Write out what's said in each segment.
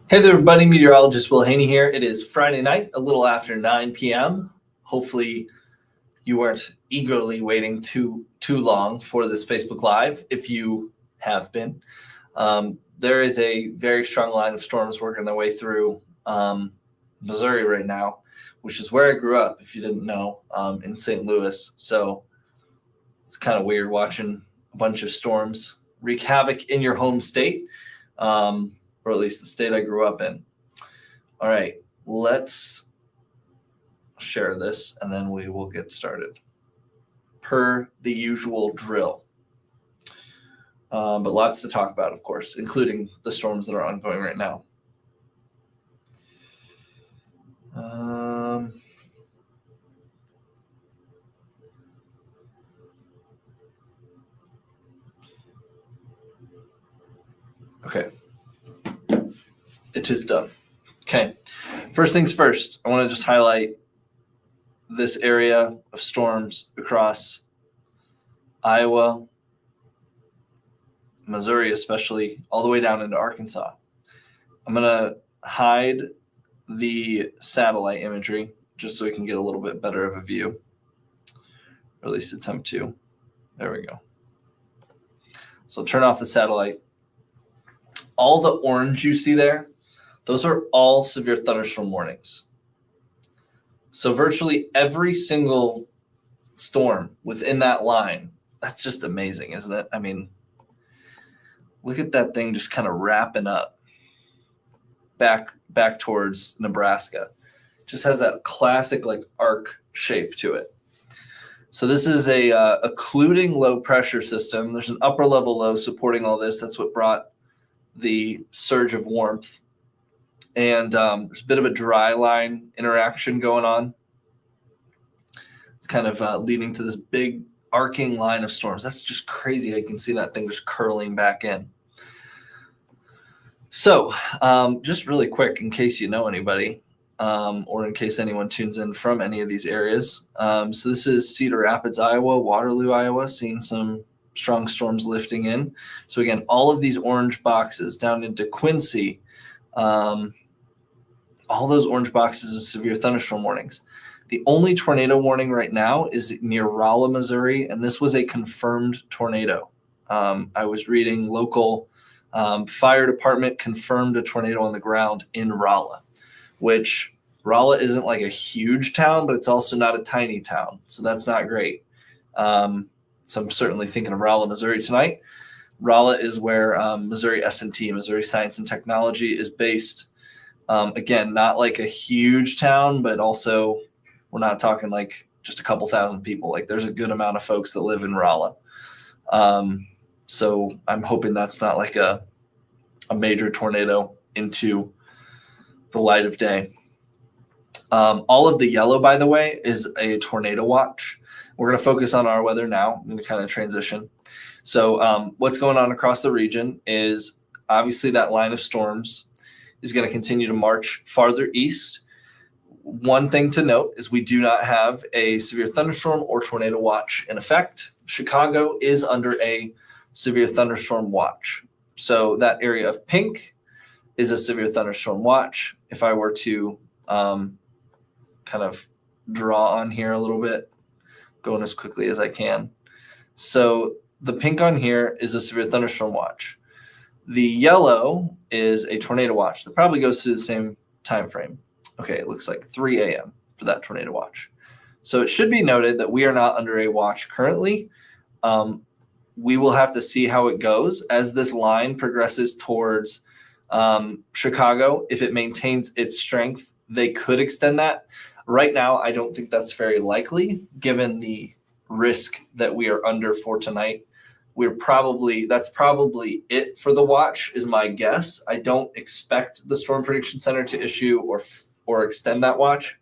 Hey there, everybody. Meteorologist Will Haney here. It is Friday night, a little after 9 p.m. Hopefully, you weren't eagerly waiting too long for this Facebook Live. If you have been, there is a very strong line of storms working their way through Missouri right now, which is where I grew up. If you didn't know, in St. Louis, so it's kind of weird watching a bunch of storms wreak havoc in your home state. Or at least the state I grew up in. All right, let's share this and then we will get started. Per the usual drill. But lots to talk about, of course, including the storms that are ongoing right now. Okay. It is done. Okay. First things first, I want to just highlight this area of storms across Iowa, Missouri especially, all the way down into Arkansas. I'm going to hide the satellite imagery just so we can get a little bit better of a view, or at least attempt to. There we go. So turn off the satellite. All the orange you see there, those are all severe thunderstorm warnings. So virtually every single storm within that line, that's just amazing, isn't it? I mean, look at that thing just kind of wrapping up back towards Nebraska. Just has that classic like arc shape to it. So this is a occluding low pressure system. There's an upper level low supporting all this. That's what brought the surge of warmth. And there's a bit of a dry line interaction going on. It's kind of leading to this big arcing line of storms. That's just crazy. I can see that thing just curling back in. So just really quick, in case you know anybody, or in case anyone tunes in from any of these areas. So this is Cedar Rapids, Iowa, Waterloo, Iowa, seeing some strong storms lifting in. So again, all of these orange boxes down into Quincy, all those orange boxes of severe thunderstorm warnings. The only tornado warning right now is near Rolla, Missouri, and this was a confirmed tornado. I was reading local fire department confirmed a tornado on the ground in Rolla, which Rolla isn't like a huge town, but it's also not a tiny town, so that's not great. So I'm certainly thinking of Rolla, Missouri tonight. Rolla is where Missouri S&T, Missouri Science and Technology, is based. Again, not like a huge town, but also we're not talking like just a couple thousand people. Like there's a good amount of folks that live in Rolla. So I'm hoping that's not like a major tornado into the light of day. All of the yellow, by the way, is a tornado watch. We're going to focus on our weather now. I'm going to kind of transition. So what's going on across the region is obviously that line of storms is going to continue to march farther east. One thing to note is we do not have a severe thunderstorm or tornado watch in effect. Chicago is under a severe thunderstorm watch. So that area of pink is a severe thunderstorm watch. If I were to kind of draw on here a little bit, going as quickly as I can. So the pink on here is a severe thunderstorm watch. The yellow is a tornado watch that probably goes through the same time frame. Okay, it looks like 3 a.m. for that tornado watch. So it should be noted that we are not under a watch currently. We will have to see how it goes as this line progresses towards Chicago. If it maintains its strength, they could extend that. Right now, I don't think that's very likely, given the risk that we are under for tonight. That's probably it for the watch, is my guess. I don't expect the Storm Prediction Center to issue or extend that watch.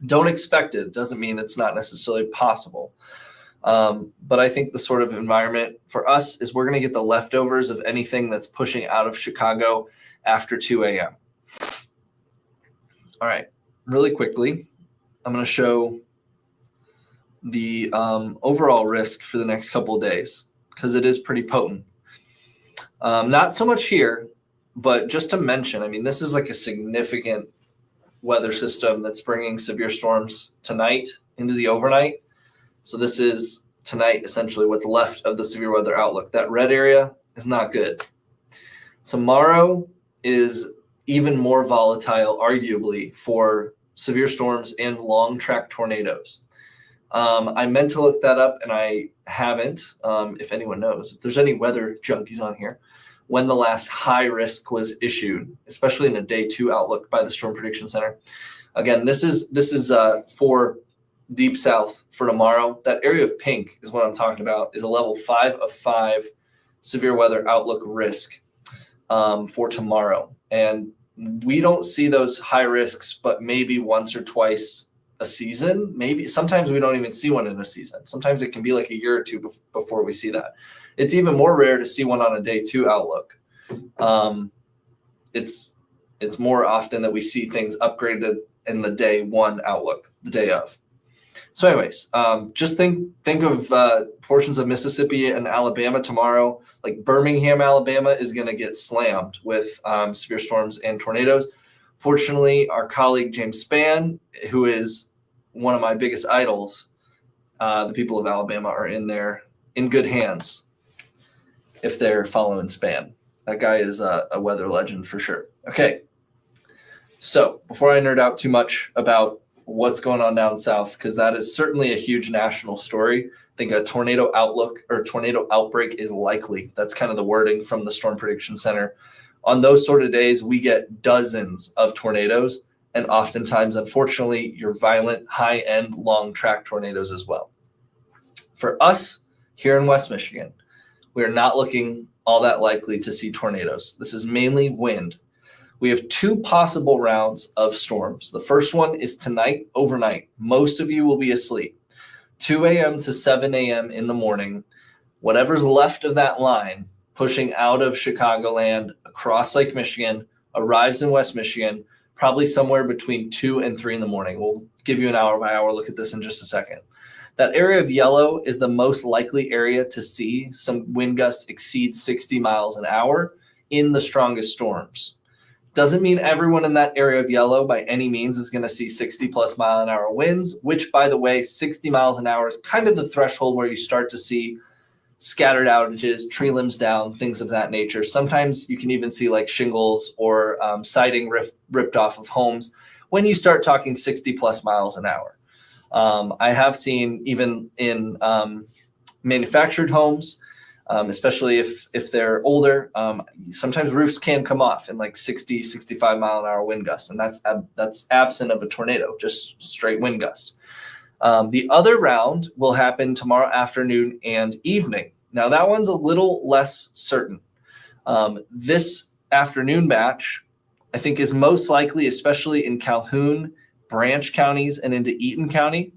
Don't expect it. Doesn't mean it's not necessarily possible. But I think the sort of environment for us is we're going to get the leftovers of anything that's pushing out of Chicago after 2 a.m. All right, really quickly, I'm going to show the overall risk for the next couple of days because it is pretty potent. Not so much here, But just to mention, I mean, this is like a significant weather system that's bringing severe storms tonight into the overnight. So this is tonight essentially what's left of the severe weather outlook. That red area is not good. Tomorrow is even more volatile, arguably, for severe storms and long track tornadoes. I meant to look that up and I haven't. If anyone knows, if there's any weather junkies on here, when the last high risk was issued, especially in a day 2 outlook by the Storm Prediction Center. Again, this is for deep south for tomorrow. That area of pink is what I'm talking about, is a level 5 of 5 severe weather outlook risk for tomorrow. And we don't see those high risks, but maybe once or twice a season. Maybe sometimes we don't even see one in a season. Sometimes it can be like a year or two before we see that. It's even more rare to see one on a day 2 outlook. It's more often that we see things upgraded in the day 1 outlook, the day of. So anyways, just think of portions of Mississippi and Alabama tomorrow. Like Birmingham, Alabama is going to get slammed with severe storms and tornadoes. Fortunately, our colleague James Spann, who is one of my biggest idols, the people of Alabama are in good hands if they're following Spann. That guy is a weather legend for sure. Okay, so before I nerd out too much about what's going on down south, because that is certainly a huge national story. I think a tornado outlook or tornado outbreak is likely. That's kind of the wording from the Storm Prediction Center. On those sort of days, we get dozens of tornadoes, and oftentimes, unfortunately, your violent, high-end, long-track tornadoes as well. For us here in West Michigan, we are not looking all that likely to see tornadoes. This is mainly wind. We have 2 possible rounds of storms. The first one is tonight, overnight. Most of you will be asleep. 2 a.m. to 7 a.m. in the morning. Whatever's left of that line, pushing out of Chicagoland, across Lake Michigan, arrives in West Michigan, probably somewhere between 2 and 3 in the morning. We'll give you an hour-by-hour look at this in just a second. That area of yellow is the most likely area to see some wind gusts exceed 60 miles an hour in the strongest storms. Doesn't mean everyone in that area of yellow by any means is going to see 60+ mile an hour winds, which, by the way, 60 miles an hour is kind of the threshold where you start to see scattered outages, tree limbs down, things of that nature. Sometimes you can even see like shingles or siding ripped off of homes when you start talking 60+ miles an hour. I have seen even in manufactured homes, especially if they're older, sometimes roofs can come off in like 60, 65 mile an hour wind gusts. And that's absent of a tornado, just straight wind gust. The other round will happen tomorrow afternoon and evening. Now that one's a little less certain. This afternoon batch, I think, is most likely, especially in Calhoun, Branch counties, and into Eaton County.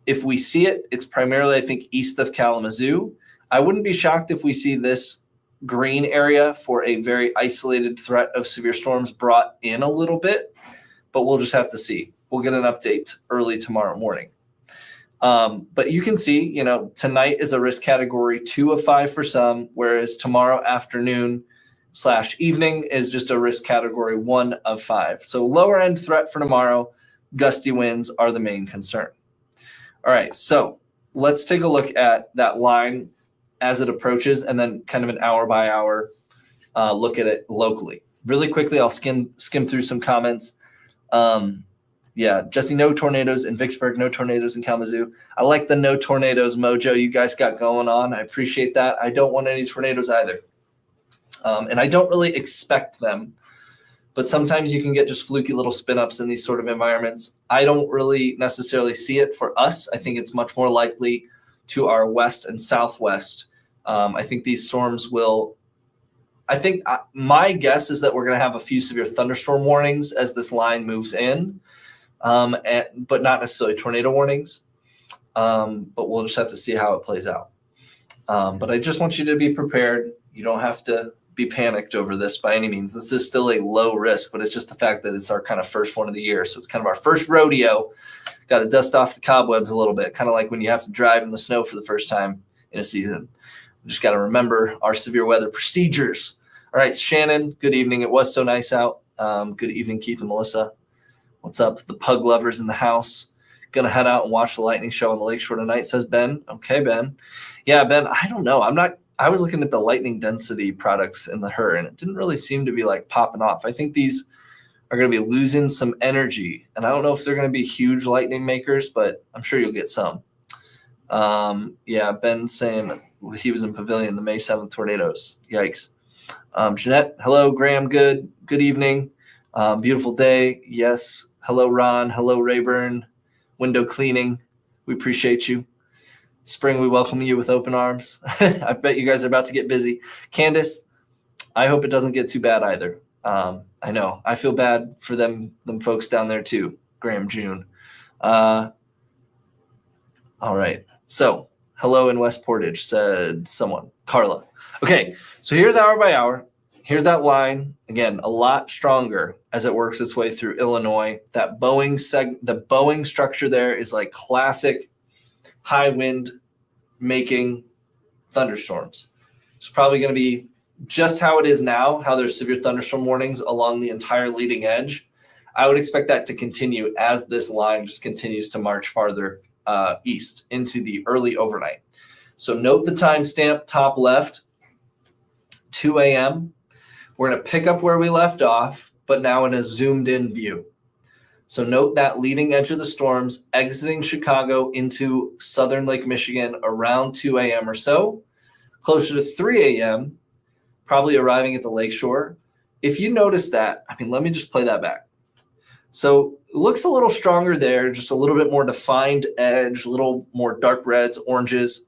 If we see it, it's primarily, I think, east of Kalamazoo. I wouldn't be shocked if we see this green area for a very isolated threat of severe storms brought in a little bit, but we'll just have to see. We'll get an update early tomorrow morning. But you can see, tonight is a risk category 2 of 5 for some, whereas tomorrow afternoon / evening is just a risk category 1 of 5. So lower end threat for tomorrow, gusty winds are the main concern. All right, so let's take a look at that line as it approaches, and then kind of an hour by hour look at it locally. Really quickly, I'll skim through some comments. Yeah, Jesse, no tornadoes in Vicksburg, no tornadoes in Kalamazoo. I like the no tornadoes mojo you guys got going on. I appreciate that. I don't want any tornadoes either. And I don't really expect them, but sometimes you can get just fluky little spin-ups in these sort of environments. I don't really necessarily see it for us. I think it's much more likely to our west and southwest. I think these storms will, my guess is that we're going to have a few severe thunderstorm warnings as this line moves in, but not necessarily tornado warnings. But we'll just have to see how it plays out. But I just want you to be prepared. You don't have to be panicked over this by any means. This is still a low risk, but it's just the fact that it's our kind of first one of the year. So it's kind of our first rodeo. Got to dust off the cobwebs a little bit, kind of like when you have to drive in the snow for the first time in a season. We just got to remember our severe weather procedures. All right, Shannon, good evening. It was so nice out. Good evening, Keith and Melissa. What's up? The pug lovers in the house. Gonna head out and watch the lightning show on the lakeshore tonight, says Ben. Okay, Ben. Yeah, Ben, I don't know. I was looking at the lightning density products in the HER, and it didn't really seem to be like popping off. I think these are going to be losing some energy, and I don't know if they're going to be huge lightning makers, but I'm sure you'll get some. Yeah, Ben saying he was in Pavilion, the May 7th tornadoes. Yikes. Jeanette, hello. Graham, good evening. Beautiful day. Yes. Hello, Ron. Hello, Rayburn. Window cleaning. We appreciate you. Spring, we welcome you with open arms. I bet you guys are about to get busy. Candace, I hope it doesn't get too bad either. I know. I feel bad for them folks down there too. Graham, June. All right. So, hello in West Portage, said someone. Carla. Okay, so here's hour by hour. Here's that line. Again, a lot stronger as it works its way through Illinois. That the Boeing structure there is like classic high wind making thunderstorms. It's probably going to be just how it is now, how there's severe thunderstorm warnings along the entire leading edge. I would expect that to continue as this line just continues to march farther east into the early overnight. So note the timestamp top left, 2 a.m. We're going to pick up where we left off, but now in a zoomed in view. So note that leading edge of the storms exiting Chicago into southern Lake Michigan around 2 a.m. or so, closer to 3 a.m., probably arriving at the lakeshore. If you notice that, let me just play that back. So it looks a little stronger there, just a little bit more defined edge, a little more dark reds, oranges.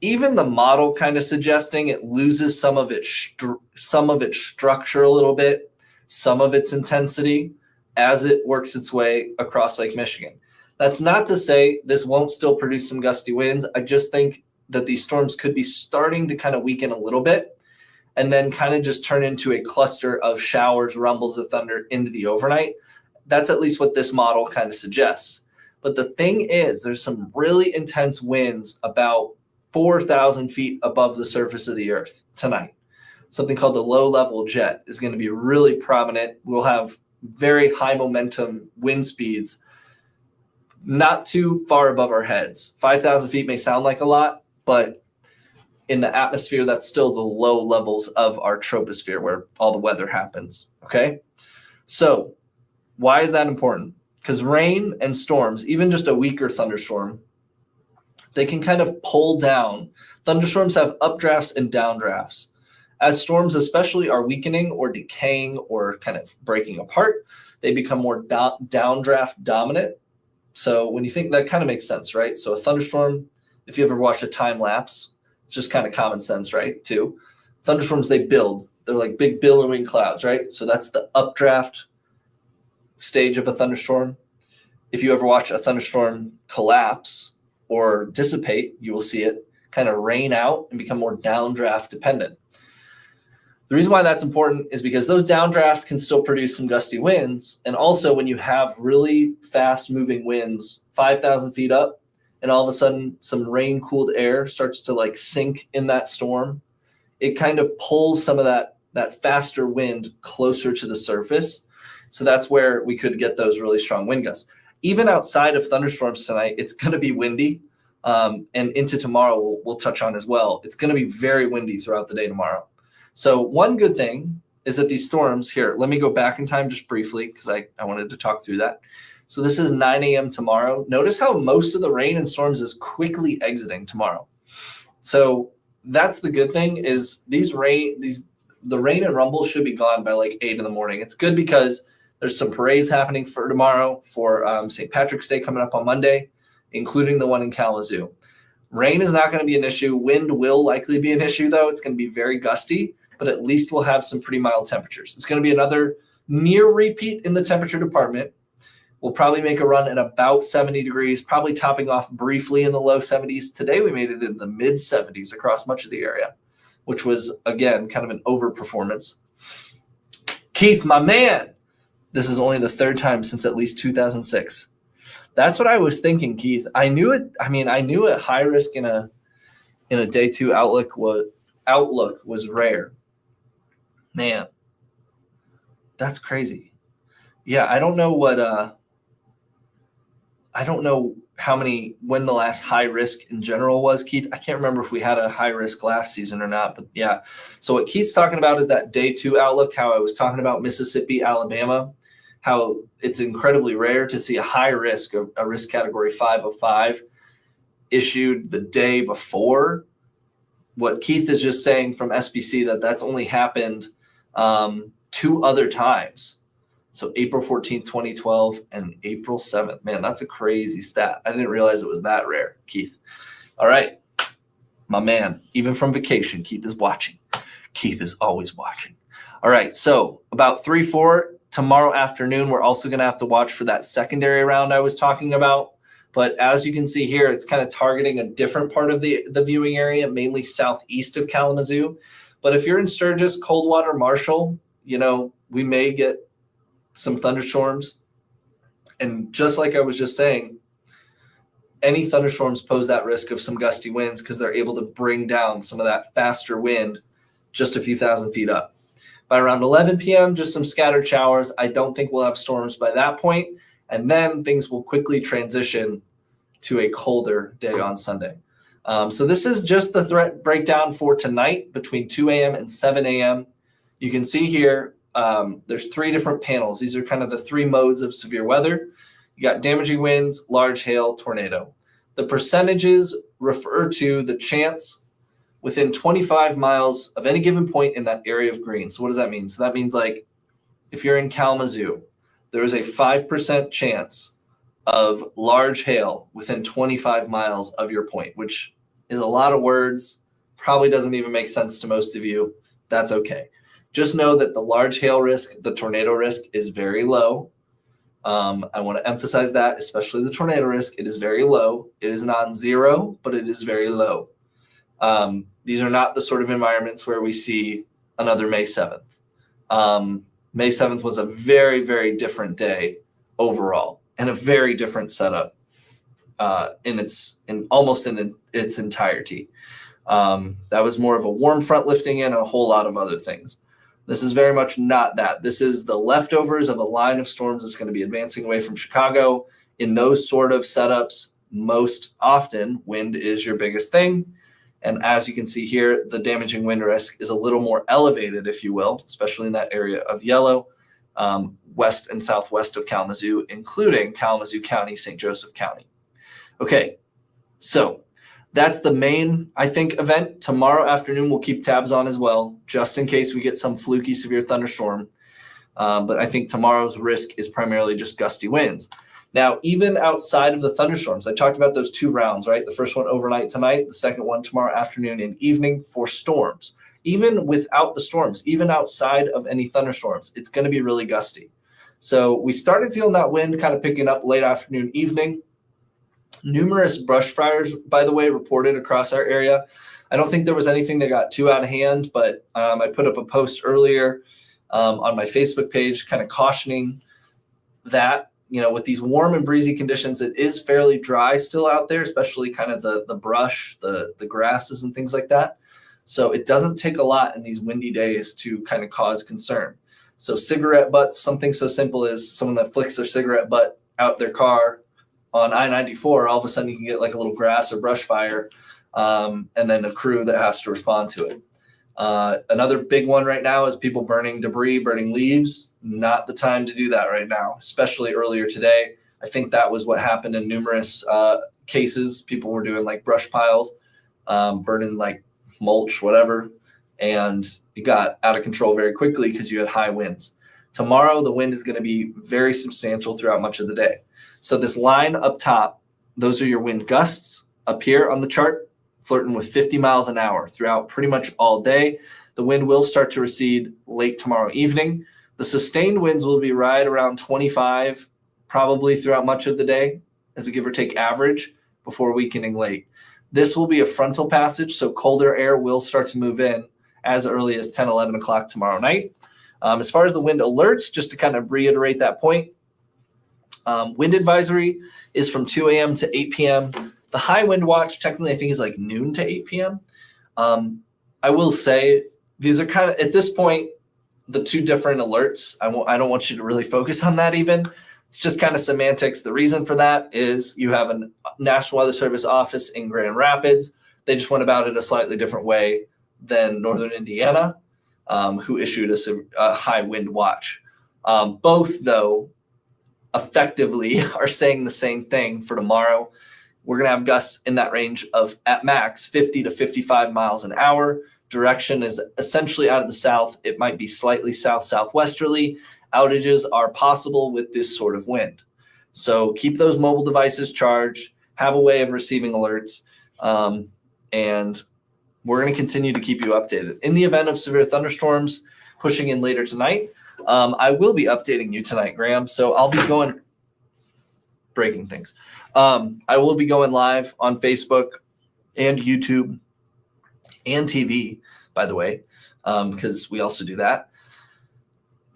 Even the model kind of suggesting it loses some of its structure a little bit, some of its intensity as it works its way across Lake Michigan. That's not to say this won't still produce some gusty winds. I just think that these storms could be starting to kind of weaken a little bit and then kind of just turn into a cluster of showers, rumbles of thunder into the overnight. That's at least what this model kind of suggests. But the thing is, there's some really intense winds about 4,000 feet above the surface of the earth tonight. Something called the low-level jet is going to be really prominent. We'll have very high momentum wind speeds, not too far above our heads. 5,000 feet may sound like a lot, but in the atmosphere, that's still the low levels of our troposphere where all the weather happens, okay? So why is that important? Because rain and storms, even just a weaker thunderstorm, they can kind of pull down. Thunderstorms have updrafts and downdrafts. As storms especially are weakening or decaying or kind of breaking apart, they become more downdraft dominant. So when you think, that kind of makes sense, right? So a thunderstorm, if you ever watch a time lapse, it's just kind of common sense, right? Too. Thunderstorms, they build. They're like big billowing clouds, right? So that's the updraft stage of a thunderstorm. If you ever watch a thunderstorm collapse or dissipate, you will see it kind of rain out and become more downdraft dependent. The reason why that's important is because those downdrafts can still produce some gusty winds. And also when you have really fast moving winds, 5,000 feet up, and all of a sudden some rain cooled air starts to like sink in that storm, it kind of pulls some of that faster wind closer to the surface. So that's where we could get those really strong wind gusts. Even outside of thunderstorms tonight, it's going to be windy. And into tomorrow, we'll touch on as well. It's going to be very windy throughout the day tomorrow. So one good thing is that these storms here, let me go back in time just briefly because I wanted to talk through that. So this is 9 a.m. tomorrow. Notice how most of the rain and storms is quickly exiting tomorrow. So that's the good thing is the rain and rumble should be gone by like 8 in the morning. It's good because there's some parades happening for tomorrow for St. Patrick's Day coming up on Monday, including the one in Kalamazoo. Rain is not going to be an issue. Wind will likely be an issue, though. It's going to be very gusty, but at least we'll have some pretty mild temperatures. It's going to be another near repeat in the temperature department. We'll probably make a run at about 70 degrees, probably topping off briefly in the low 70s. Today, we made it in the mid 70s across much of the area, which was, again, kind of an overperformance. Keith, my man, this is only the third time since at least 2006. That's what I was thinking, Keith. I knew it. I knew it. High risk in a day two outlook was rare. Man, that's crazy. Yeah, I don't know when the last high risk in general was, Keith. I can't remember if we had a high risk last season or not, but yeah. So what Keith's talking about is that day 2 outlook, how I was talking about Mississippi, Alabama, how it's incredibly rare to see a high risk, a risk category 5 of 5 issued the day before. What Keith is just saying from SBC that's only happened 2 other times. So April 14th, 2012 and April 7th. Man, that's a crazy stat. I didn't realize it was that rare, Keith. All right, my man, even from vacation, Keith is watching. Keith is always watching. All right, so about 3-4 tomorrow afternoon, we're also going to have to watch for that secondary round I was talking about. But as you can see here, it's kind of targeting a different part of the viewing area, mainly southeast of Kalamazoo. But if you're in Sturgis, Coldwater, Marshall, we may get some thunderstorms. And just like I was just saying, any thunderstorms pose that risk of some gusty winds because they're able to bring down some of that faster wind just a few thousand feet up. By around 11 p.m., just some scattered showers. I don't think we'll have storms by that point. And then things will quickly transition to a colder day on Sunday. So this is just the threat breakdown for tonight between 2 a.m. and 7 a.m. You can see here, there's 3 different panels. These are kind of the 3 modes of severe weather. You got damaging winds, large hail, tornado. The percentages refer to the chance within 25 miles of any given point in that area of green. So what does that mean? So that means like if you're in Kalamazoo, there is a 5% chance of large hail within 25 miles of your point, which is a lot of words, probably doesn't even make sense to most of you. That's okay. Just know that the large hail risk, the tornado risk is very low. I want to emphasize that, especially the tornado risk. It is very low. It is non-zero, but it is very low. These are not the sort of environments where we see another May 7th. May 7th was a very, very different day overall and a very different setup in its entirety. That was more of a warm front lifting in a whole lot of other things. This is very much not that. This is the leftovers of a line of storms that's going to be advancing away from Chicago. In those sort of setups, most often wind is your biggest thing. And as you can see here, the damaging wind risk is a little more elevated, if you will, especially in that area of yellow, west and southwest of Kalamazoo, including Kalamazoo County, St. Joseph County. Okay, so that's the main, I think, event. Tomorrow afternoon, we'll keep tabs on as well, just in case we get some fluky severe thunderstorm. But I think tomorrow's risk is primarily just gusty winds. Now, even outside of the thunderstorms, I talked about those 2 rounds, right? The first one overnight tonight, the second one tomorrow afternoon and evening for storms. Even without the storms, even outside of any thunderstorms, it's going to be really gusty. So we started feeling that wind kind of picking up late afternoon, evening. Numerous brush fires, by the way, reported across our area. I don't think there was anything that got too out of hand, but I put up a post earlier on my Facebook page kind of cautioning that, with these warm and breezy conditions, it is fairly dry still out there, especially kind of the brush, the grasses and things like that. So it doesn't take a lot in these windy days to kind of cause concern. So cigarette butts, something so simple as someone that flicks their cigarette butt out their car on I-94, all of a sudden you can get like a little grass or brush fire, and then a crew that has to respond to it. Another big one right now is people burning debris, burning leaves. Not the time to do that right now, especially earlier today. I think that was what happened in numerous cases. People were doing like brush piles, burning like mulch, whatever, and it got out of control very quickly because you had high winds. Tomorrow, the wind is going to be very substantial throughout much of the day. So this line up top, those are your wind gusts up here on the chart, flirting with 50 miles an hour throughout pretty much all day. The wind will start to recede late tomorrow evening. The sustained winds will be right around 25, probably throughout much of the day as a give or take average before weakening late. This will be a frontal passage, so colder air will start to move in as early as 10, 11 o'clock tomorrow night. As far as the wind alerts, just to kind of reiterate that point, wind advisory is from 2 a.m. to 8 p.m. The high wind watch, technically, I think is like noon to 8 p.m. I will say these are kind of, at this point, the two different alerts. I don't want you to really focus on that even. It's just kind of semantics. The reason for that is you have a National Weather Service office in Grand Rapids. They just went about it a slightly different way than Northern Indiana, who issued a high wind watch. Both, though, effectively are saying the same thing for tomorrow. We're going to have gusts in that range of, at max, 50 to 55 miles an hour. Direction is essentially out of the south. It might be slightly south-southwesterly. Outages are possible with this sort of wind. So keep those mobile devices charged, have a way of receiving alerts, and we're going to continue to keep you updated. In the event of severe thunderstorms pushing in later tonight, I will be updating you tonight, Graham. So I'll be breaking things. I will be going live on Facebook and YouTube and TV, by the way, because we also do that.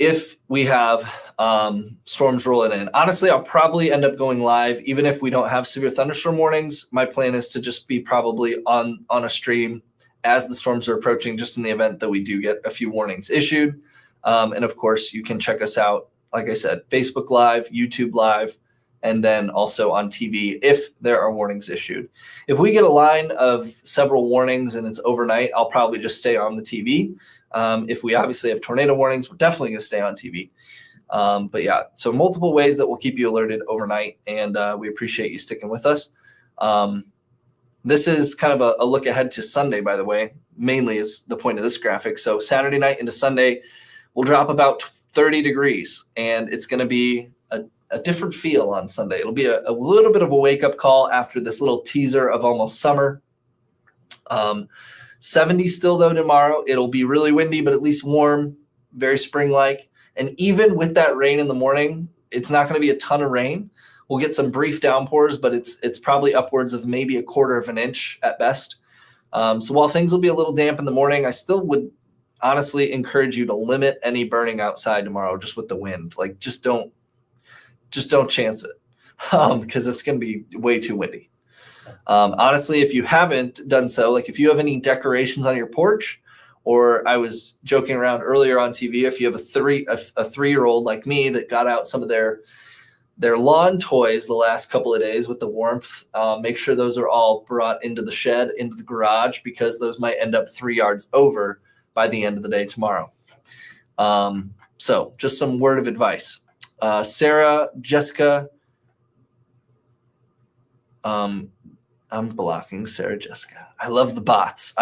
If we have storms rolling in, honestly, I'll probably end up going live, even if we don't have severe thunderstorm warnings. My plan is to just be probably on a stream as the storms are approaching, just in the event that we do get a few warnings issued. And of course, you can check us out, like I said, Facebook Live, YouTube Live, and then also on TV if there are warnings issued. If we get a line of several warnings and it's overnight, I'll probably just stay on the TV. If we obviously have tornado warnings, we're definitely going to stay on TV. But yeah, so multiple ways that will keep you alerted overnight, and we appreciate you sticking with us. This is kind of a look ahead to Sunday, by the way, mainly is the point of this graphic. So Saturday night into Sunday, we'll drop about 30 degrees, and it's going to be a different feel on Sunday. It'll be a little bit of a wake-up call after this little teaser of almost summer. 70 still, though, tomorrow. It'll be really windy, but at least warm, very spring-like. And even with that rain in the morning, it's not going to be a ton of rain. We'll get some brief downpours, but it's probably upwards of maybe 1/4 of an inch at best. So while things will be a little damp in the morning, I still would honestly encourage you to limit any burning outside tomorrow just with the wind. Like, just don't chance it because it's going to be way too windy. Honestly, if you haven't done so, like if you have any decorations on your porch, or I was joking around earlier on TV, if you have a 3-year-old like me that got out some of their lawn toys the last couple of days with the warmth, make sure those are all brought into the shed, into the garage, because those might end up 3 yards over by the end of the day tomorrow. So just some word of advice. Sarah, Jessica, I'm blocking Sarah Jessica. I love the bots.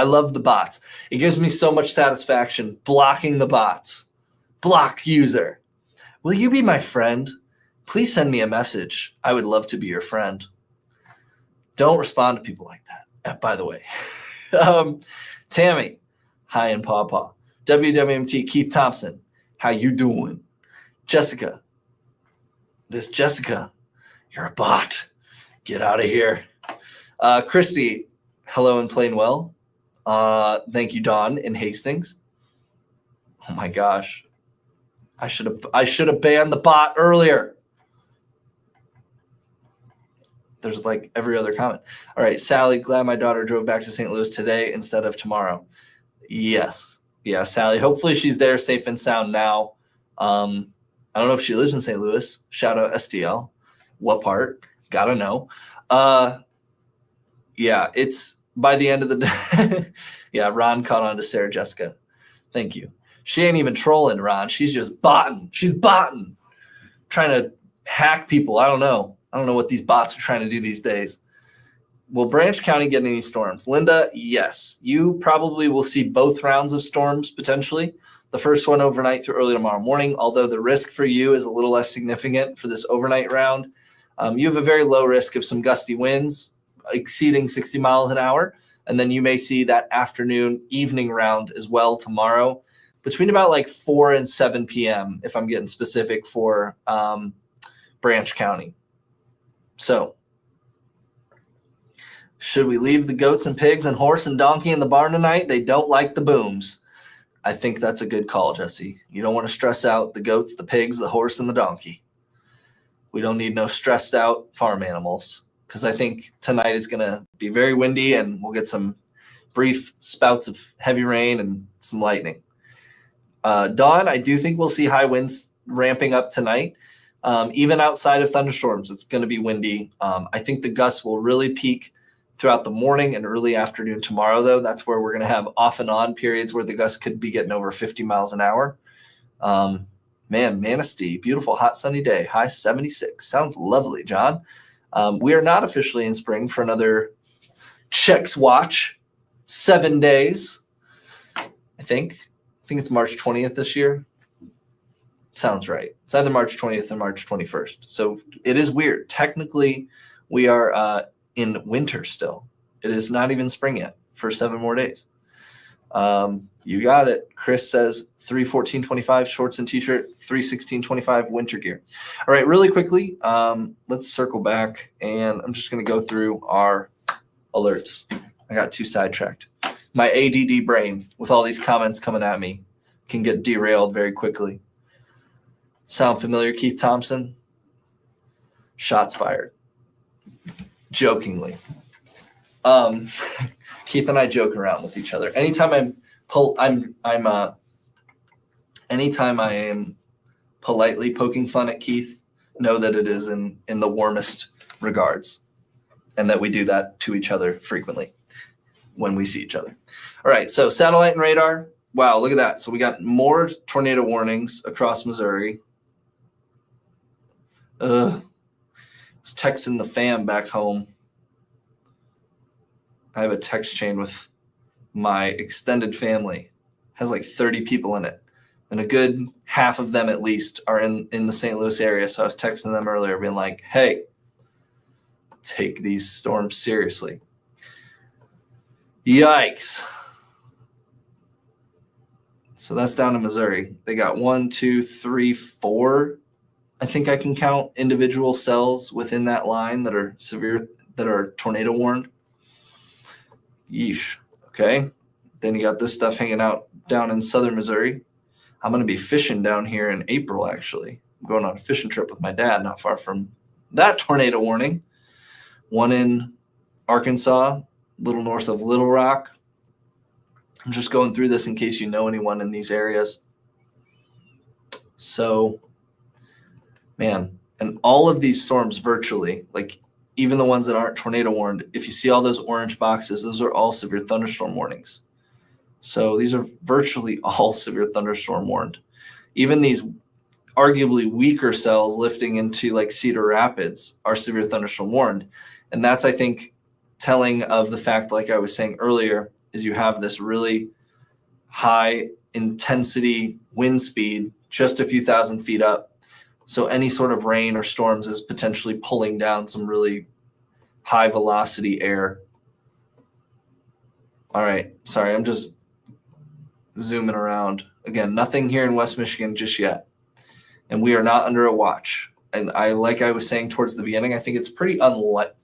It gives me so much satisfaction blocking the bots. Block user. Will you be my friend? Please send me a message. I would love to be your friend. Don't respond to people like that, by the way. Tammy, hi and pawpaw. WWMT, Keith Thompson, how you doing? Jessica, you're a bot. Get out of here. Christy, hello and plain well. Thank you, Dawn in Hastings. Oh my gosh. I should have banned the bot earlier. There's like every other comment. All right, Sally, glad my daughter drove back to St. Louis today instead of tomorrow. Yes. Yeah, Sally. Hopefully she's there safe and sound now. I don't know if she lives in St. Louis. Shout out STL. What part? Gotta know. Yeah, it's by the end of the day. Yeah, Ron caught on to Sarah Jessica. Thank you. She ain't even trolling, Ron. She's just botting. She's botting. Trying to hack people. I don't know what these bots are trying to do these days. Will Branch County get any storms? Linda, yes. You probably will see both rounds of storms potentially. The first one overnight through early tomorrow morning, although the risk for you is a little less significant for this overnight round. You have a very low risk of some gusty winds exceeding 60 miles an hour. And then you may see that afternoon, evening round as well tomorrow between about like 4 and 7 p.m. if I'm getting specific for Branch County. So should we leave the goats and pigs and horse and donkey in the barn tonight? They don't like the booms. I think that's a good call, Jesse. You don't want to stress out the goats, the pigs, the horse, and the donkey. We don't need no stressed out farm animals, because I think tonight is going to be very windy and we'll get some brief spouts of heavy rain and some lightning. Dawn, I do think we'll see high winds ramping up tonight. Even outside of thunderstorms, it's going to be windy. I think the gusts will really peak throughout the morning and early afternoon tomorrow, though. That's where we're going to have off and on periods where the gusts could be getting over 50 miles an hour. Manistee, beautiful hot sunny day, high 76. Sounds lovely, John. We are not officially in spring for another Checks watch, 7 days. I think it's March 20th this year. Sounds right. It's either March 20th or March 21st. So it is weird. Technically, we are in winter still. It is not even spring yet for 7 more days. You got it. Chris says 3/14/25 shorts and t-shirt, 3/16/25 winter gear. All right, really quickly, let's circle back, and I'm just going to go through our alerts. I got too sidetracked. My ADD brain, with all these comments coming at me, can get derailed very quickly. Sound familiar, Keith Thompson? Shots fired. Jokingly. Keith and I joke around with each other. Anytime anytime I am politely poking fun at Keith, know that it is in the warmest regards, and that we do that to each other frequently when we see each other. All right, so satellite and radar. Wow, look at that. So we got more tornado warnings across Missouri. I was texting the fam back home. I have a text chain with my extended family. It has like 30 people in it. And a good half of them at least are in the St. Louis area. So I was texting them earlier being like, hey, take these storms seriously. Yikes. So that's down in Missouri. They got 1, 2, 3, 4. I think I can count individual cells within that line that are severe, that are tornado warned. Yeesh. Okay. Then you got this stuff hanging out down in southern Missouri. I'm going to be fishing down here in April, actually. I'm going on a fishing trip with my dad, not far from that tornado warning. One in Arkansas, a little north of Little Rock. I'm just going through this in case you know anyone in these areas. So, man, and all of these storms virtually, like even the ones that aren't tornado warned, if you see all those orange boxes, those are all severe thunderstorm warnings. So these are virtually all severe thunderstorm warned. Even these arguably weaker cells lifting into like Cedar Rapids are severe thunderstorm warned. And that's, I think, telling of the fact, like I was saying earlier, is you have this really high intensity wind speed just a few thousand feet up. So any sort of rain or storms is potentially pulling down some really high velocity air. All right, sorry, I'm just zooming around. Again, nothing here in West Michigan just yet. And we are not under a watch. And like I was saying towards the beginning, I think it's pretty unlikely.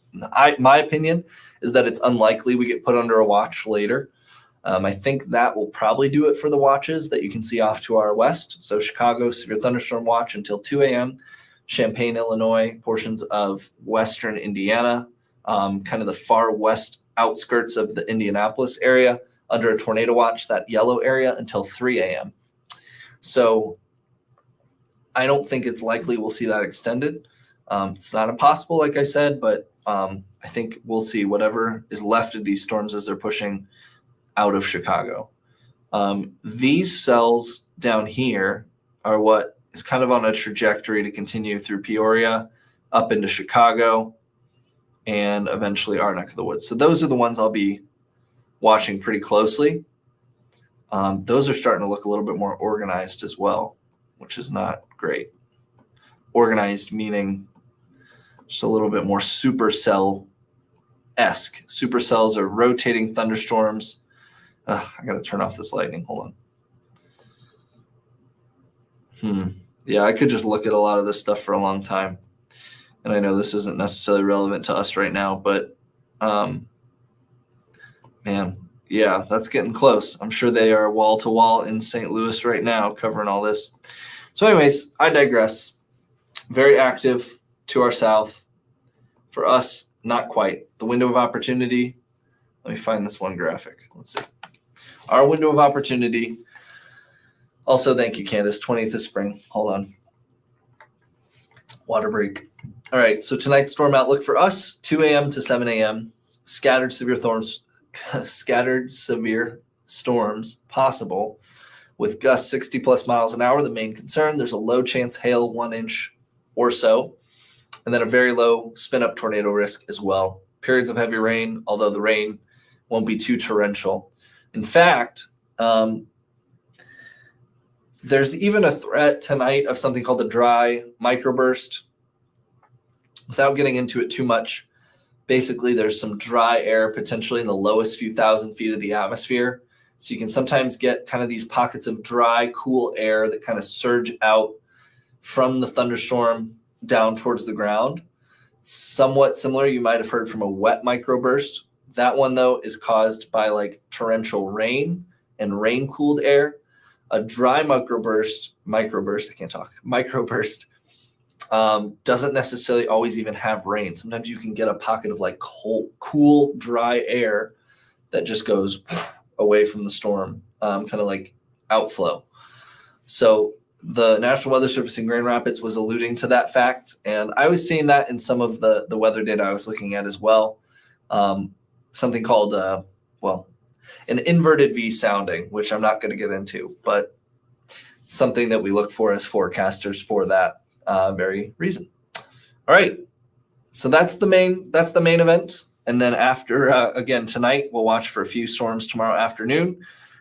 My opinion is that it's unlikely we get put under a watch later. I think that will probably do it for the watches that you can see off to our west. So Chicago, severe thunderstorm watch until 2 a.m. Champaign, Illinois, portions of western Indiana, kind of the far west outskirts of the Indianapolis area, under a tornado watch, that yellow area, until 3 a.m. So I don't think it's likely we'll see that extended. It's not impossible, like I said, but I think we'll see whatever is left of these storms as they're pushing out of Chicago. These cells down here are what is kind of on a trajectory to continue through Peoria, up into Chicago, and eventually our neck of the woods. So those are the ones I'll be watching pretty closely. Those are starting to look a little bit more organized as well, which is not great. Organized meaning just a little bit more supercell-esque. Supercells are rotating thunderstorms. I got to turn off this lightning. Hold on. Yeah, I could just look at a lot of this stuff for a long time. And I know this isn't necessarily relevant to us right now, but man, yeah, that's getting close. I'm sure they are wall to wall in St. Louis right now covering all this. So anyways, I digress. Very active to our south. For us, not quite. The window of opportunity. Let me find this one graphic. Let's see. Our window of opportunity Also, thank you, Candace. 20th of spring. Hold on. Water break. All right, so tonight's storm outlook for us, 2 a.m. to 7 a.m. Scattered severe storms possible with gusts 60 plus miles an hour. The main concern, there's a low chance hail, 1 inch or so, and then a very low spin up tornado risk as well. Periods of heavy rain, although the rain won't be too torrential. In fact, there's even a threat tonight of something called the dry microburst. Without getting into it too much, basically there's some dry air potentially in the lowest few thousand feet of the atmosphere. So you can sometimes get kind of these pockets of dry, cool air that kind of surge out from the thunderstorm down towards the ground. Somewhat similar, you might have heard from a wet microburst. That one, though, is caused by like torrential rain and rain-cooled air. A dry microburst doesn't necessarily always even have rain. Sometimes you can get a pocket of like cool, dry air that just goes away from the storm, kind of like outflow. So the National Weather Service in Grand Rapids was alluding to that fact, and I was seeing that in some of the weather data I was looking at as well. Something called, an inverted V sounding, which I'm not going to get into, but something that we look for as forecasters for that very reason. All right, so that's the main event. And then after, again, tonight, we'll watch for a few storms tomorrow afternoon,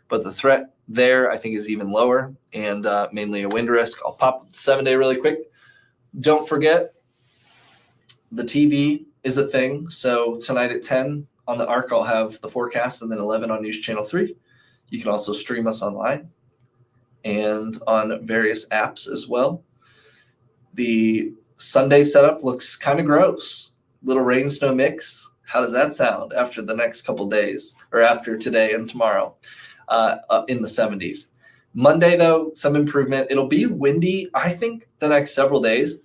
but the threat there, I think, is even lower, and mainly a wind risk. I'll pop the 7-day really quick. Don't forget, the TV is a thing. So tonight at 10 on the ARC, I'll have the forecast, and then 11 on News Channel 3. You can also stream us online and on various apps as well. The Sunday setup looks kind of gross. Little rain snow mix. How does that sound after the next couple days, or after today and tomorrow, in the 70s? Monday, though, some improvement. It'll be windy, I think, the next several days.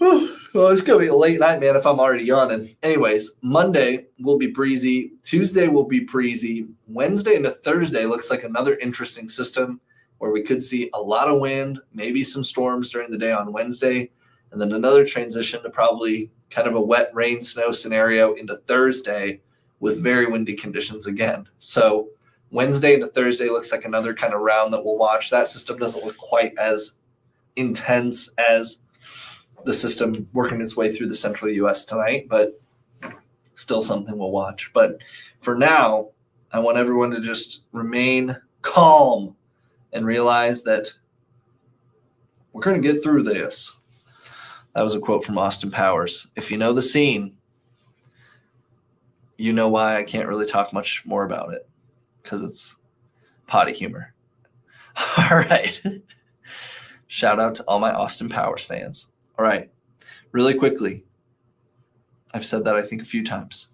Well, it's going to be a late night, man, if I'm already yawning. Anyways, Monday will be breezy. Tuesday will be breezy. Wednesday into Thursday looks like another interesting system where we could see a lot of wind, maybe some storms during the day on Wednesday, and then another transition to probably kind of a wet rain snow scenario into Thursday with very windy conditions again. So Wednesday into Thursday looks like another kind of round that we'll watch. That system doesn't look quite as intense as the system working its way through the central U.S. tonight, but still something we'll watch. But for now, I want everyone to just remain calm and realize that we're going to get through this. That was a quote from Austin Powers. If you know the scene, you know why I can't really talk much more about it, because it's potty humor. All right. Shout out to all my Austin Powers fans. All right, really quickly. I've said that, I think, a few times.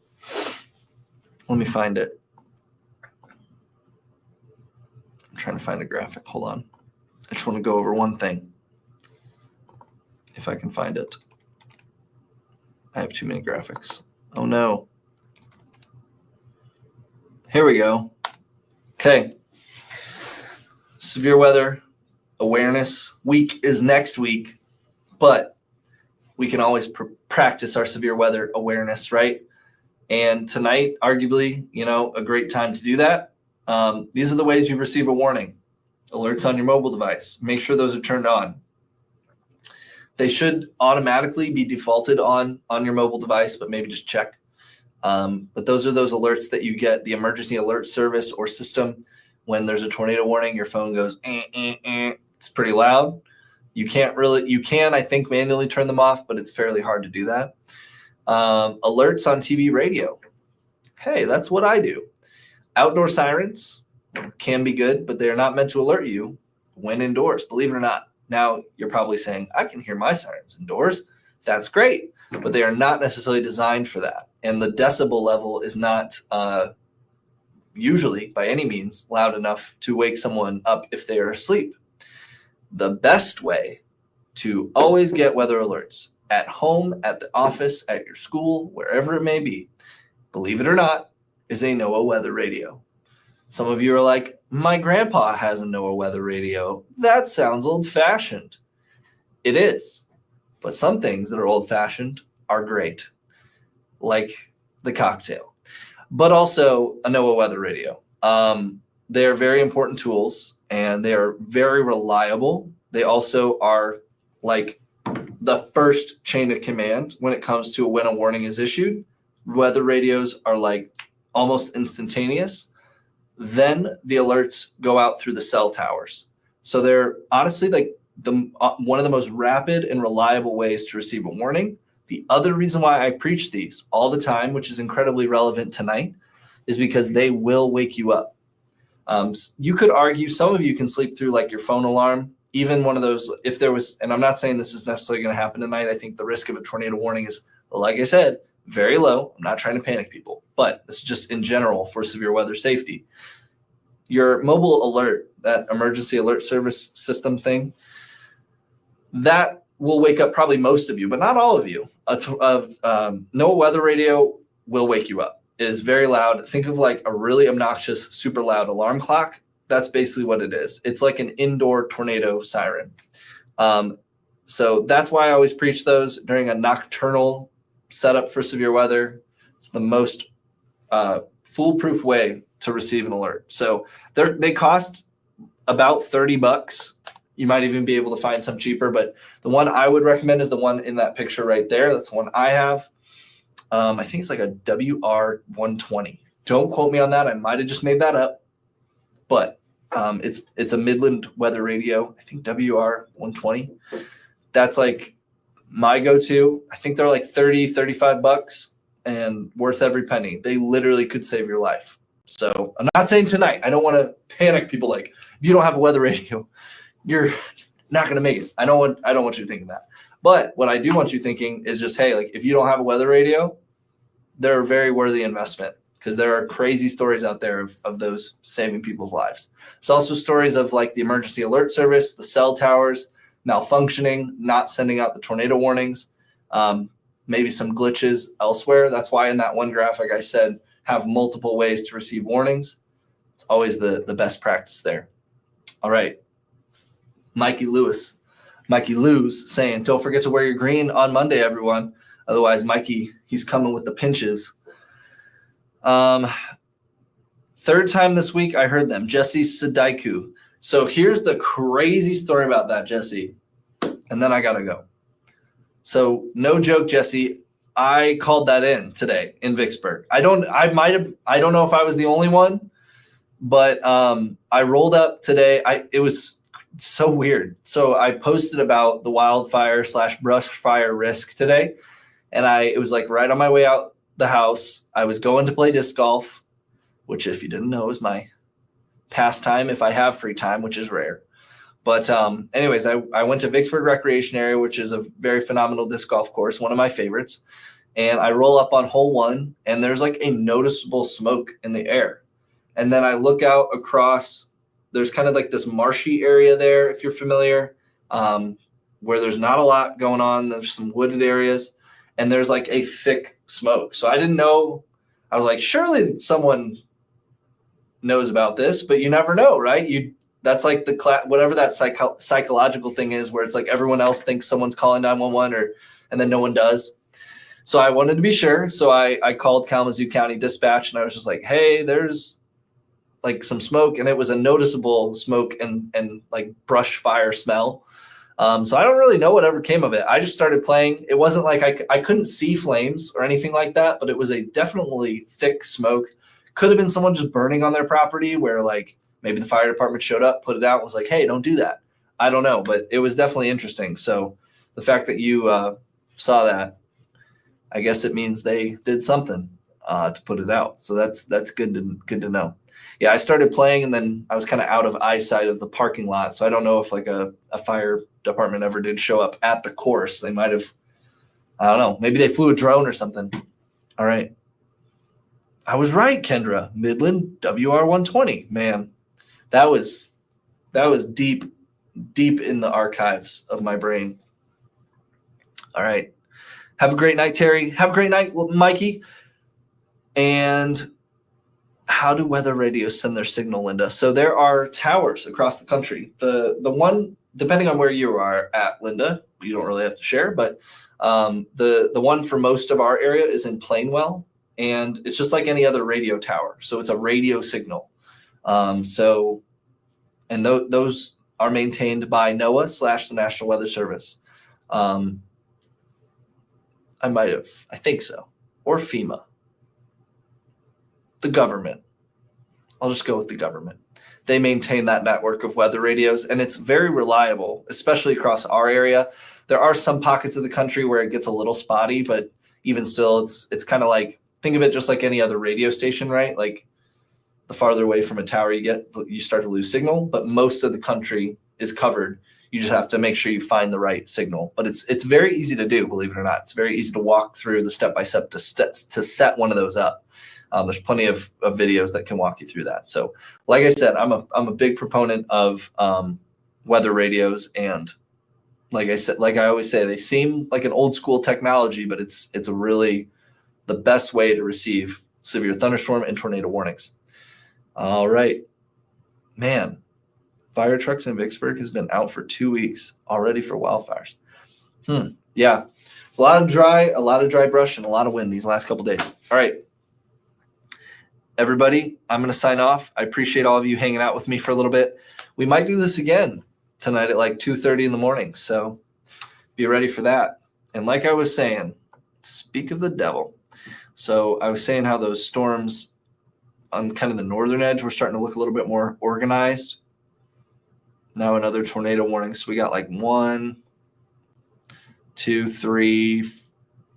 Let me find it. I'm trying to find a graphic. Hold on. I just want to go over one thing, if I can find it. I have too many graphics. Oh, no. Here we go. Okay. Severe weather awareness week is next week. But we can always practice our severe weather awareness, right? And tonight, arguably, a great time to do that. These are the ways you receive a warning. Alerts on your mobile device. Make sure those are turned on. They should automatically be defaulted on your mobile device, but maybe just check. But those are those alerts that you get, the emergency alert service or system. When there's a tornado warning, your phone goes, It's pretty loud. You can, I think, manually turn them off, but it's fairly hard to do that. Alerts on TV, radio. Hey, that's what I do. Outdoor sirens can be good, but they are not meant to alert you when indoors, believe it or not. Now, you're probably saying, I can hear my sirens indoors. That's great, but they are not necessarily designed for that. And the decibel level is not usually, by any means, loud enough to wake someone up if they are asleep. The best way to always get weather alerts at home, at the office, at your school, wherever it may be, believe it or not, is a NOAA weather radio. Some of you are like, my grandpa has a NOAA weather radio. That sounds old-fashioned. It is. But some things that are old-fashioned are great, like the cocktail. But also a NOAA weather radio. They're very important tools, and they are very reliable. They also are like the first chain of command when it comes to when a warning is issued. Weather radios are like almost instantaneous. Then the alerts go out through the cell towers. So they're honestly like one of the most rapid and reliable ways to receive a warning. The other reason why I preach these all the time, which is incredibly relevant tonight, is because they will wake you up. You could argue some of you can sleep through like your phone alarm, even one of those, if there was, and I'm not saying this is necessarily going to happen tonight. I think the risk of a tornado warning is, like I said, very low. I'm not trying to panic people, but this is just in general for severe weather safety. Your mobile alert, that emergency alert service system thing, that will wake up probably most of you, but not all of you. NOAA weather radio will wake you up. It is very loud. Think of like a really obnoxious, super loud alarm clock. That's basically what it is. It's like an indoor tornado siren. So that's why I always preach those during a nocturnal setup for severe weather. It's the most foolproof way to receive an alert. So they cost about $30. You might even be able to find some cheaper, but the one I would recommend is the one in that picture right there. That's the one I have. I think it's like a WR120. Don't quote me on that. I might have just made that up, but it's a Midland weather radio. I think WR120. That's like my go-to. I think they're like $30-$35 and worth every penny. They literally could save your life. So I'm not saying tonight. I don't want to panic people. Like if you don't have a weather radio, you're not going to make it. I don't want you thinking that. But what I do want you thinking is just, hey, like if you don't have a weather radio, they're a very worthy investment because there are crazy stories out there of those saving people's lives. There's also stories of like the emergency alert service, the cell towers malfunctioning, not sending out the tornado warnings, maybe some glitches elsewhere. That's why in that one graphic I said have multiple ways to receive warnings. It's always the best practice there. All right. Mikey Lewis saying, don't forget to wear your green on Monday, everyone. Otherwise, Mikey, he's coming with the pinches. Third time this week, I heard them. Jesse Sadaiku. So here's the crazy story about that, Jesse. And then I got to go. So no joke, Jesse, I called that in today in Vicksburg. I don't know if I was the only one, but I rolled up today. It was so weird. So I posted about the wildfire / brush fire risk today. And it was like right on my way out the house. I was going to play disc golf, which if you didn't know is my pastime if I have free time, which is rare. But anyways, I went to Vicksburg Recreation Area, which is a very phenomenal disc golf course, one of my favorites. And I roll up on hole 1 and there's like a noticeable smoke in the air. And then I look out across, there's kind of like this marshy area there, if you're familiar, where there's not a lot going on. There's some wooded areas and there's like a thick smoke. So I didn't know. I was like, surely someone knows about this, but you never know, right? That's like whatever that psychological thing is, where it's like everyone else thinks someone's calling 911 and then no one does. So I wanted to be sure. So I called Kalamazoo County Dispatch and I was just like, hey, there's like some smoke, and it was a noticeable smoke and like brush fire smell. So I don't really know whatever came of it. I just started playing. It wasn't like I couldn't see flames or anything like that, but it was a definitely thick smoke. Could have been someone just burning on their property where like maybe the fire department showed up, put it out, and was like, hey, don't do that. I don't know, but it was definitely interesting. So the fact that you saw that, I guess it means they did something to put it out. So that's good to know. Yeah, I started playing and then I was kind of out of eyesight of the parking lot. So I don't know if like a fire department ever did show up at the course. They might have, I don't know, maybe they flew a drone or something. All right. I was right, Kendra. Midland WR120. Man, that was deep in the archives of my brain. All right. Have a great night, Terry. Have a great night, Mikey. And how do weather radios send their signal, Linda? So there are towers across the country. The one, depending on where you are at, Linda, you don't really have to share, but the one for most of our area is in Plainwell, and it's just like any other radio tower. So it's a radio signal. And those are maintained by NOAA / the National Weather Service. I think so, or FEMA. The government. I'll just go with the government. They maintain that network of weather radios, and it's very reliable, especially across our area. There are some pockets of the country where it gets a little spotty, but even still, it's kind of like, think of it just like any other radio station, right? Like the farther away from a tower you get, you start to lose signal, but most of the country is covered. You just have to make sure you find the right signal. But it's very easy to do, believe it or not. It's very easy to walk through the step-by-step to set one of those up. There's plenty of videos that can walk you through that. So like I said, I'm a big proponent of weather radios. And like I always say, they seem like an old school technology, but it's a really the best way to receive severe thunderstorm and tornado warnings. All right, man, fire trucks in Vicksburg has been out for 2 weeks already for wildfires. Yeah, it's a lot of dry brush and a lot of wind these last couple days. All right. Everybody, I'm going to sign off. I appreciate all of you hanging out with me for a little bit. We might do this again tonight at like 2:30 in the morning, so be ready for that. And like I was saying, speak of the devil. So I was saying how those storms on kind of the northern edge were starting to look a little bit more organized. Now another tornado warning. So we got like 1, 2, 3,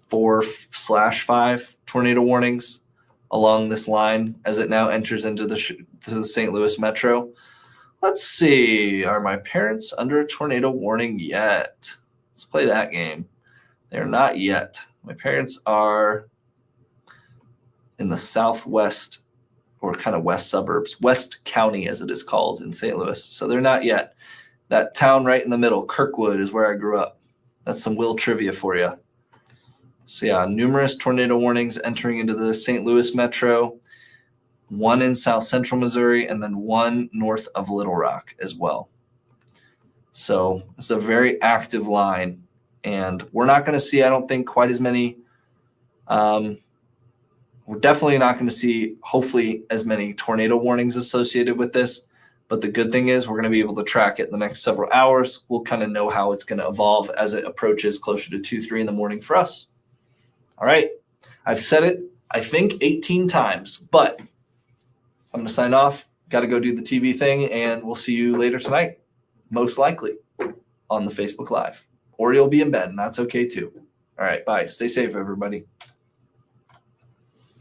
4/5 tornado warnings along this line as it now enters into the St. Louis metro. Let's see. Are my parents under a tornado warning yet? Let's play that game. They're not yet. My parents are in the southwest or kind of west suburbs, West County as it is called in St. Louis. So they're not yet. That town right in the middle, Kirkwood, is where I grew up. That's some Will trivia for you. So yeah, numerous tornado warnings entering into the St. Louis metro, 1 in south central Missouri, and then 1 north of Little Rock as well. So it's a very active line, and we're not going to see, I don't think, quite as many. We're definitely not going to see, hopefully, as many tornado warnings associated with this. But the good thing is we're going to be able to track it in the next several hours. We'll kind of know how it's going to evolve as it approaches closer to 2, 3 in the morning for us. All right. I've said it, I think, 18 times, but I'm going to sign off. Got to go do the TV thing, and we'll see you later tonight, most likely on the Facebook Live. Or you'll be in bed, and that's okay too. All right. Bye. Stay safe, everybody.